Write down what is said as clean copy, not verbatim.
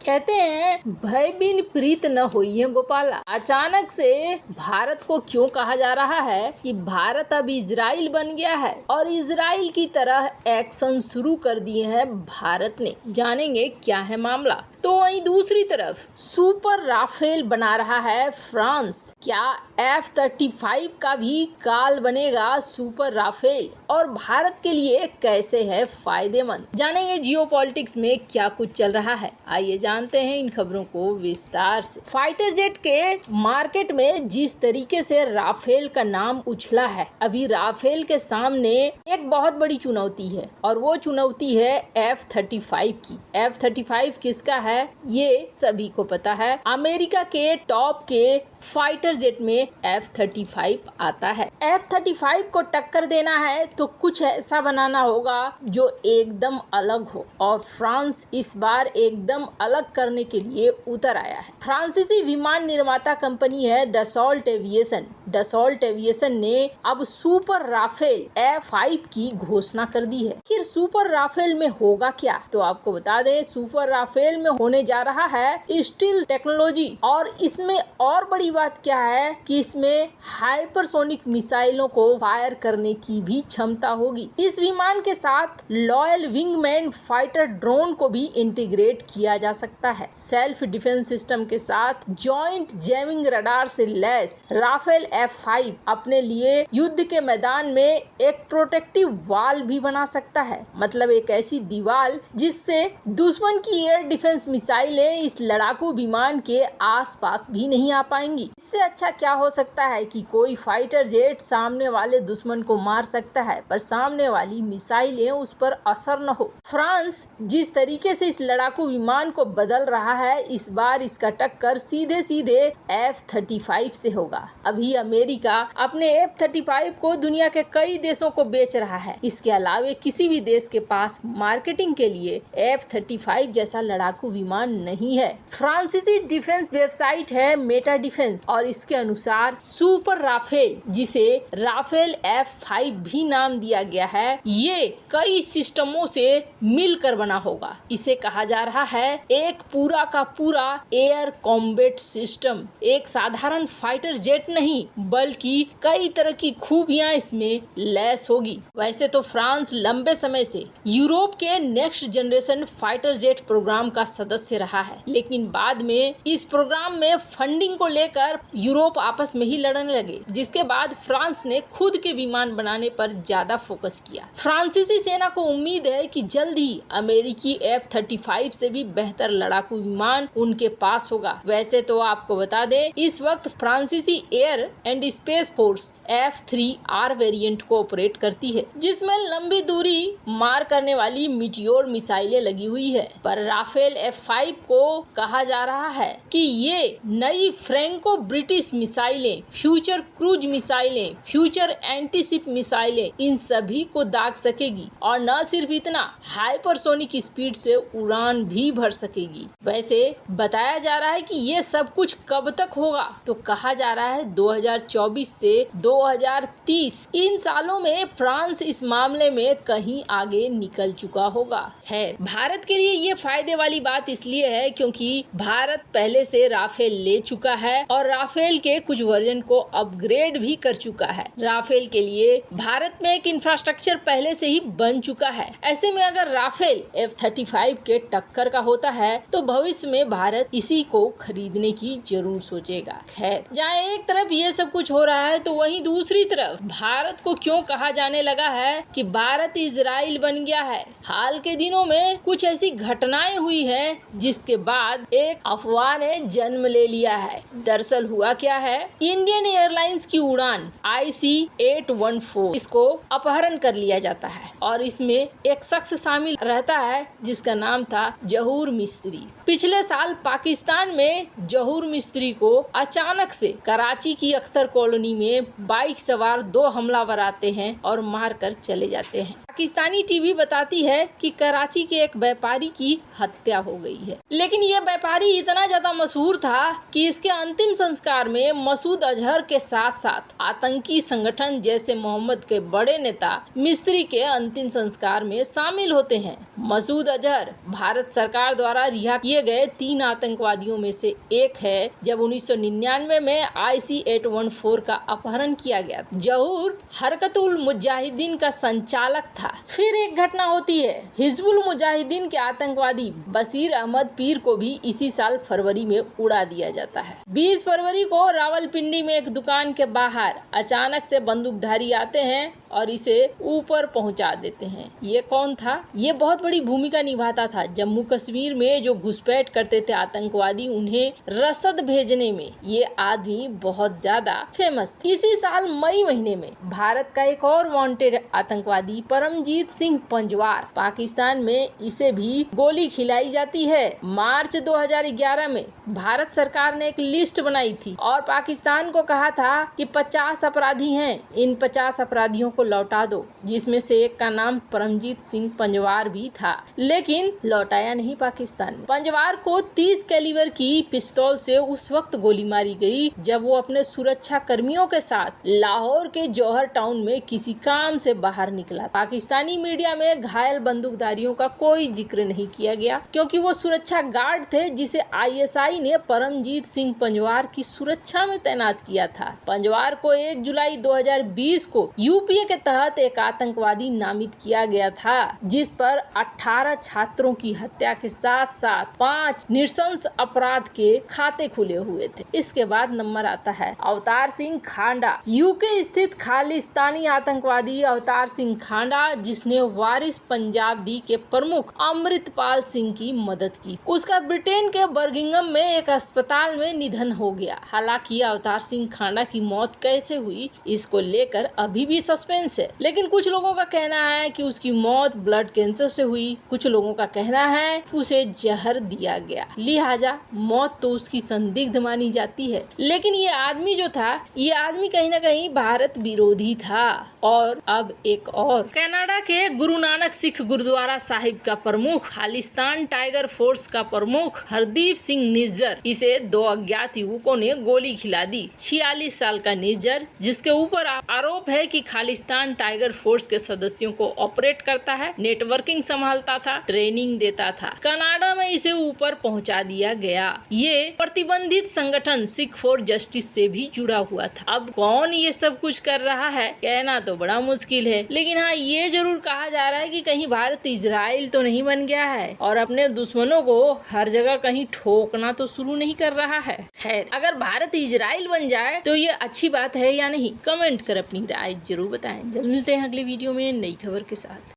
कहते हैं भय बिन प्रीत न होई है गोपाला। अचानक से भारत को क्यों कहा जा रहा है कि भारत अब इजराइल बन गया है और इजराइल की तरह एक्शन शुरू कर दिए हैं भारत ने। जानेंगे क्या है मामला। तो वहीं दूसरी तरफ सुपर राफेल बना रहा है फ्रांस। क्या F-35 का भी काल बनेगा सुपर राफेल और भारत के लिए कैसे है फायदेमंद। जानेंगे जियोपॉलिटिक्स में क्या कुछ चल रहा है। आइए जानते हैं इन खबरों को विस्तार से। फाइटर जेट के मार्केट में जिस तरीके से राफेल का नाम उछला है, अभी राफेल के सामने एक बहुत बड़ी चुनौती है और वो चुनौती है F-35 की। F-35 किसका है ये सभी को पता है। अमेरिका के टॉप के फाइटर जेट में F-35 आता है। F-35 को टक्कर देना है तो कुछ ऐसा बनाना होगा जो एकदम अलग हो और फ्रांस इस बार एकदम अलग करने के लिए उतर आया है। फ्रांसीसी विमान निर्माता कंपनी है डसॉल्ट एविएशन। डसॉल्ट एविएशन ने अब सुपर राफेल F-5 की घोषणा कर दी है। फिर सुपर राफेल में होगा क्या, तो आपको बता दें सुपर राफेल में होने जा रहा है स्टील टेक्नोलॉजी और इसमें और बड़ी बात क्या है कि इसमें हाइपरसोनिक मिसाइलों को फायर करने की भी क्षमता होगी। इस विमान के साथ लॉयल विंगमैन फाइटर ड्रोन को भी इंटीग्रेट किया जा सकता है। सेल्फ डिफेंस सिस्टम के साथ जॉइंट जैमिंग रडार से लैस राफेल F-5 अपने लिए युद्ध के मैदान में एक प्रोटेक्टिव वॉल भी बना सकता है। मतलब एक ऐसी दीवार जिससे दुश्मन की एयर डिफेंस मिसाइलें इस लड़ाकू विमान के आसपास भी नहीं आ पाएंगी। इससे अच्छा क्या हो सकता है कि कोई फाइटर जेट सामने वाले दुश्मन को मार सकता है पर सामने वाली मिसाइलें उस पर असर न हो। फ्रांस जिस तरीके से इस लड़ाकू विमान को बदल रहा है, इस बार इसका टक्कर सीधे सीधे F-35 से होगा। अभी अमेरिका अपने F-35 को दुनिया के कई देशों को बेच रहा है। इसके अलावा किसी भी देश के पास मार्केटिंग के लिए F-35 जैसा लड़ाकू विमान नहीं है। फ्रांसीसी डिफेंस वेबसाइट है मेटा डिफेंस और इसके अनुसार सुपर राफेल, जिसे राफेल F-5 भी नाम दिया गया है, ये कई सिस्टमों से मिलकर बना होगा। इसे कहा जा रहा है एक पूरा का पूरा एयर कॉम्बैट सिस्टम। एक साधारण फाइटर जेट नहीं बल्कि कई तरह की खूबियां इसमें लैस होगी। वैसे तो फ्रांस लंबे समय से यूरोप के next generation fighter jet programme का सदस्य रहा है, लेकिन बाद में इस प्रोग्राम में फंडिंग को लेकर यूरोप आपस में ही लड़ने लगे, जिसके बाद फ्रांस ने खुद के विमान बनाने पर ज्यादा फोकस किया। फ्रांसीसी सेना को उम्मीद है कि जल्द ही अमेरिकी F-35 से भी बेहतर लड़ाकू विमान उनके पास होगा। वैसे तो आपको बता दें इस वक्त फ्रांसीसी air and space force F-3R variant को ऑपरेट करती है, जिसमें लंबी दूरी मार करने वाली मिटियोर मिसाइलें लगी हुई है। पर राफेल F-5 को कहा जा रहा है कि ये नई फ्रैंको ब्रिटिश मिसाइलें, फ्यूचर क्रूज मिसाइलें, फ्यूचर एंटीशिप मिसाइलें, इन सभी को दाग सकेगी और न सिर्फ इतना, हाइपरसोनिक स्पीड से उड़ान भी भर सकेगी। वैसे बताया जा रहा है कि ये सब कुछ कब तक होगा, तो कहा जा रहा है 2024 से 2030 इन सालों में फ्रांस इस मामले में कहीं आगे निकल चुका होगा। खैर, भारत के लिए ये फायदे वाली बात इसलिए है क्योंकि भारत पहले से राफेल ले चुका है और राफेल के कुछ वर्जन को अपग्रेड भी कर चुका है। राफेल के लिए भारत में एक इंफ्रास्ट्रक्चर पहले से ही बन चुका है। ऐसे में अगर राफेल F-35 के टक्कर का होता है तो भविष्य में भारत इसी को खरीदने की जरूर सोचेगा। खैर, जहाँ एक तरफ ये सब कुछ हो रहा है तो वहीं दूसरी तरफ भारत को क्यों कहा जाने लगा है कि भारत इजराइल बन गया है। हाल के दिनों में कुछ ऐसी घटनाएं हुई हैं जिसके बाद एक अफवाह ने जन्म ले लिया है। दरअसल हुआ क्या है, इंडियन एयरलाइंस की उड़ान IC-814 इसको अपहरण कर लिया जाता है और इसमें एक शख्स शामिल रहता है जिसका नाम था जहूर मिस्त्री। पिछले साल पाकिस्तान में जहूर मिस्त्री को अचानक से कराची की अख्तर कॉलोनी में बाइक सवार 2 हमलावर आते हैं और मार कर चले जाते हैं। पाकिस्तानी टीवी बताती है कि कराची के एक व्यापारी की हत्या हो गई है, लेकिन ये व्यापारी इतना ज्यादा मशहूर था कि इसके अंतिम संस्कार में मसूद अजहर के साथ साथ आतंकी संगठन जैसे मोहम्मद के बड़े नेता मिस्त्री के अंतिम संस्कार में शामिल होते हैं। मसूद अजहर भारत सरकार द्वारा रिहा किए गए 3 आतंकवादियों में से एक है। जब 1999 में IC-814 का अपहरण किया गया, जहूर हरकतुल मुजाहिदीन का संचालक था। फिर एक घटना होती है, हिजबुल मुजाहिदीन के आतंकवादी बशीर अहमद पीर को भी इसी साल फरवरी में उड़ा दिया जाता है। 20 फरवरी को रावलपिंडी में एक दुकान के बाहर अचानक से बंदूकधारी आते हैं और इसे ऊपर पहुंचा देते हैं। ये कौन था? ये बहुत बड़ी भूमिका निभाता था। जम्मू कश्मीर में जो घुसपैठ करते थे आतंकवादी, उन्हें रसद भेजने में ये आदमी बहुत ज्यादा फेमस था। इसी साल मई महीने में भारत का एक और वांटेड आतंकवादी परमजीत सिंह पंजवार, पाकिस्तान में इसे भी गोली खिलाई जाती है। मार्च 2011 में भारत सरकार ने एक लिस्ट बनाई थी और पाकिस्तान को कहा था कि 50 अपराधी हैं, इन 50 अपराधियों को लौटा दो, जिसमें से एक का नाम परमजीत सिंह पंजवार भी था, लेकिन लौटाया नहीं पाकिस्तान ने। पंजवार को 30 कैलिबर की पिस्तौल से उस वक्त गोली मारी गई जब वो अपने सुरक्षा कर्मियों के साथ लाहौर के जौहर टाउन में किसी काम से बाहर निकला। पाकिस्तानी मीडिया में घायल बंदूकधारियों का कोई जिक्र नहीं किया गया क्योंकि वो सुरक्षा गार्ड थे जिसे ISI ने परमजीत सिंह पंजवार की सुरक्षा में तैनात किया था। पंजवार को 1 जुलाई 2020 को यूपीए के तहत एक आतंकवादी नामित किया गया था, जिस पर 18 छात्रों की हत्या के साथ साथ 5 नृशंस अपराध के खाते खुले हुए थे। इसके बाद नंबर आता है अवतार सिंह खांडा। यूके स्थित खालिस्तानी आतंकवादी अवतार सिंह खांडा, जिसने वारिस पंजाबी के प्रमुख अमृतपाल सिंह की मदद की। उसका ब्रिटेन के बर्मिंघम में एक अस्पताल में निधन हो गया। हालांकि अवतार सिंह खांडा की मौत कैसे हुई, इसको लेकर अभी भी सस्पेंस है, लेकिन कुछ लोगों का कहना है कि उसकी मौत ब्लड कैंसर से हुई। कुछ लोगों का कहना है कि उसे जहर दिया गया, लिहाजा मौत तो उसकी संदिग्ध मानी जाती है। लेकिन ये आदमी जो था, ये आदमी कहीं ना कहीं भारत विरोधी था। और अब एक और, कनाडा के गुरु नानक सिख गुरुद्वारा साहिब का प्रमुख, खालिस्तान टाइगर फोर्स का प्रमुख हरदीप सिंह निज्जर, इसे 2 अज्ञात युवकों ने गोली खिला दी। 46 साल का निज्जर, जिसके ऊपर आरोप है कि खालिस्तान टाइगर फोर्स के सदस्यों को ऑपरेट करता है, नेटवर्किंग संभालता था, ट्रेनिंग देता था। कनाडा में इसे ऊपर पहुंचा दिया गया। ये प्रतिबंधित संगठन सिख फॉर जस्टिस से भी जुड़ा हुआ था। अब कौन ये सब कुछ कर रहा है, कहना तो बड़ा मुश्किल है, लेकिन हाँ, ये जरूर कहा जा रहा है कि कहीं भारत इजराइल तो नहीं बन गया है और अपने दुश्मनों को हर जगह कहीं ठोकना तो शुरू नहीं कर रहा है। खैर, अगर भारत इजराइल बन जाए तो ये अच्छी बात है या नहीं, कमेंट कर अपनी राय जरूर बताएं। जल्द मिलते हैं अगले वीडियो में नई खबर के साथ।